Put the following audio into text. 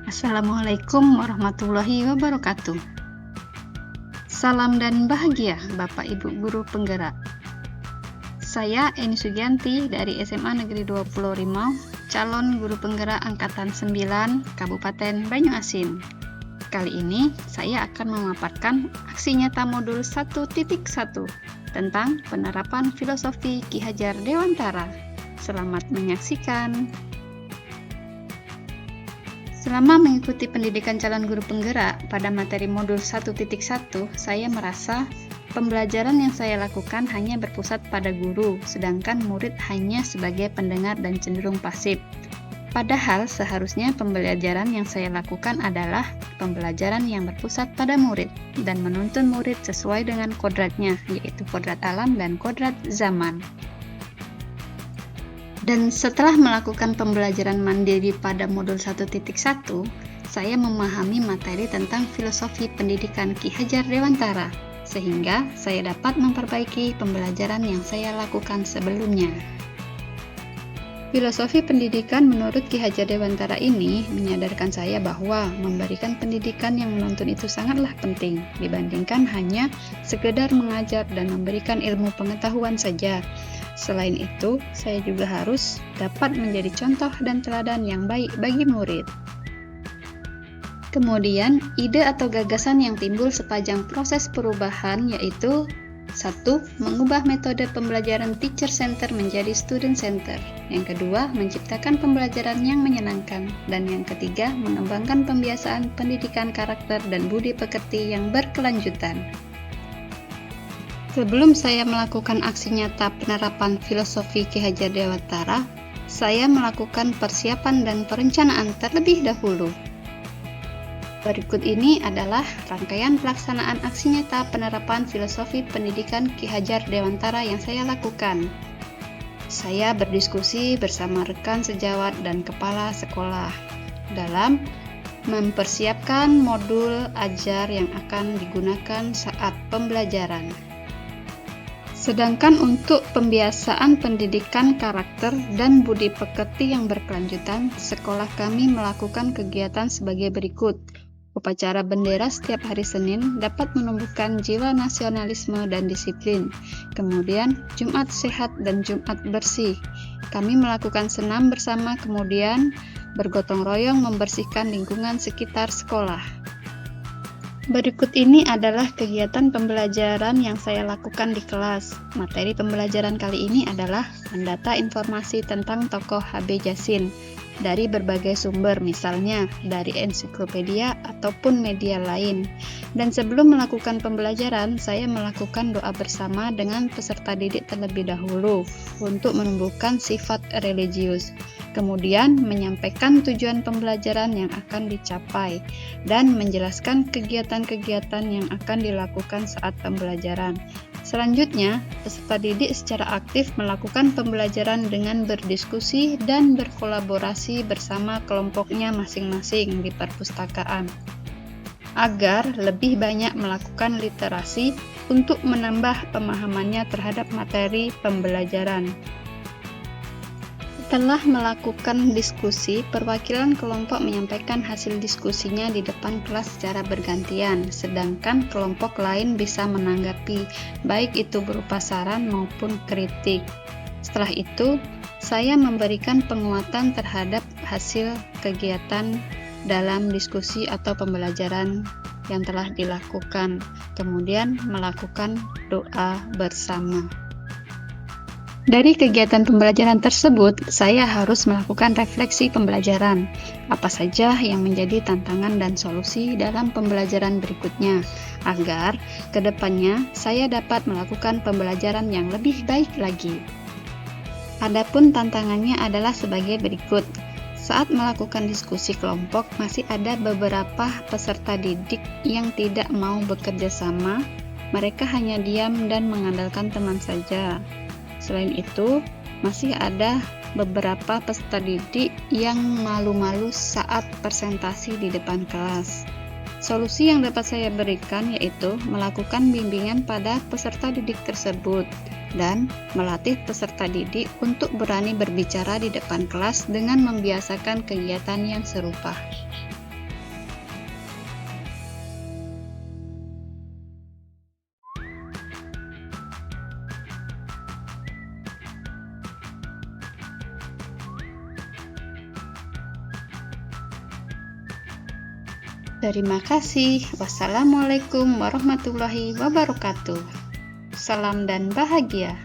Assalamualaikum warahmatullahi wabarakatuh. Salam dan bahagia Bapak Ibu Guru Penggerak. Saya Eni Sugianti dari SMA Negeri 20 Rimau, calon guru penggerak Angkatan 9 Kabupaten Banyuasin. Kali ini saya akan memaparkan aksi nyata modul 1.1 tentang penerapan filosofi Ki Hajar Dewantara. Selamat menyaksikan. Selama mengikuti pendidikan calon guru penggerak pada materi modul 1.1, saya merasa pembelajaran yang saya lakukan hanya berpusat pada guru, sedangkan murid hanya sebagai pendengar dan cenderung pasif. Padahal seharusnya pembelajaran yang saya lakukan adalah pembelajaran yang berpusat pada murid dan menuntun murid sesuai dengan kodratnya, yaitu kodrat alam dan kodrat zaman. Dan setelah melakukan pembelajaran mandiri pada modul 1.1, saya memahami materi tentang filosofi pendidikan Ki Hajar Dewantara, sehingga saya dapat memperbaiki pembelajaran yang saya lakukan sebelumnya. Filosofi pendidikan menurut Ki Hajar Dewantara ini menyadarkan saya bahwa memberikan pendidikan yang menuntun itu sangatlah penting dibandingkan hanya sekedar mengajar dan memberikan ilmu pengetahuan saja. Selain itu, saya juga harus dapat menjadi contoh dan teladan yang baik bagi murid. Kemudian, ide atau gagasan yang timbul sepanjang proses perubahan yaitu 1. Mengubah metode pembelajaran teacher center menjadi student center. Yang kedua, menciptakan pembelajaran yang menyenangkan. Dan yang ketiga, mengembangkan pembiasaan pendidikan karakter dan budi pekerti yang berkelanjutan. Sebelum saya melakukan aksi nyata penerapan filosofi Ki Hajar Dewantara, saya melakukan persiapan dan perencanaan terlebih dahulu. Berikut ini adalah rangkaian pelaksanaan aksi nyata penerapan filosofi pendidikan Ki Hajar Dewantara yang saya lakukan. Saya berdiskusi bersama rekan sejawat dan kepala sekolah dalam mempersiapkan modul ajar yang akan digunakan saat pembelajaran. Sedangkan untuk pembiasaan pendidikan karakter dan budi pekerti yang berkelanjutan, sekolah kami melakukan kegiatan sebagai berikut. Upacara bendera setiap hari Senin dapat menumbuhkan jiwa nasionalisme dan disiplin. Kemudian, Jumat sehat dan Jumat bersih. Kami melakukan senam bersama, kemudian bergotong royong membersihkan lingkungan sekitar sekolah. Berikut ini adalah kegiatan pembelajaran yang saya lakukan di kelas. Materi pembelajaran kali ini adalah mendata informasi tentang tokoh HB Jassin dari berbagai sumber, misalnya dari ensiklopedia ataupun media lain. Dan sebelum melakukan pembelajaran, saya melakukan doa bersama dengan peserta didik terlebih dahulu untuk menumbuhkan sifat religius. Kemudian menyampaikan tujuan pembelajaran yang akan dicapai dan menjelaskan kegiatan-kegiatan yang akan dilakukan saat pembelajaran. Selanjutnya, peserta didik secara aktif melakukan pembelajaran dengan berdiskusi dan berkolaborasi bersama kelompoknya masing-masing di perpustakaan, agar lebih banyak melakukan literasi untuk menambah pemahamannya terhadap materi pembelajaran. Setelah melakukan diskusi, perwakilan kelompok menyampaikan hasil diskusinya di depan kelas secara bergantian, sedangkan kelompok lain bisa menanggapi, baik itu berupa saran maupun kritik. Setelah itu, saya memberikan penguatan terhadap hasil kegiatan dalam diskusi atau pembelajaran yang telah dilakukan, kemudian melakukan doa bersama. Dari kegiatan pembelajaran tersebut, saya harus melakukan refleksi pembelajaran. Apa saja yang menjadi tantangan dan solusi dalam pembelajaran berikutnya, agar ke depannya saya dapat melakukan pembelajaran yang lebih baik lagi. Adapun tantangannya adalah sebagai berikut. Saat melakukan diskusi kelompok, masih ada beberapa peserta didik yang tidak mau bekerja sama. Mereka hanya diam dan mengandalkan teman saja. Selain itu, masih ada beberapa peserta didik yang malu-malu saat presentasi di depan kelas. Solusi yang dapat saya berikan yaitu melakukan bimbingan pada peserta didik tersebut dan melatih peserta didik untuk berani berbicara di depan kelas dengan membiasakan kegiatan yang serupa. Terima kasih. Wassalamualaikum warahmatullahi wabarakatuh. Salam dan bahagia.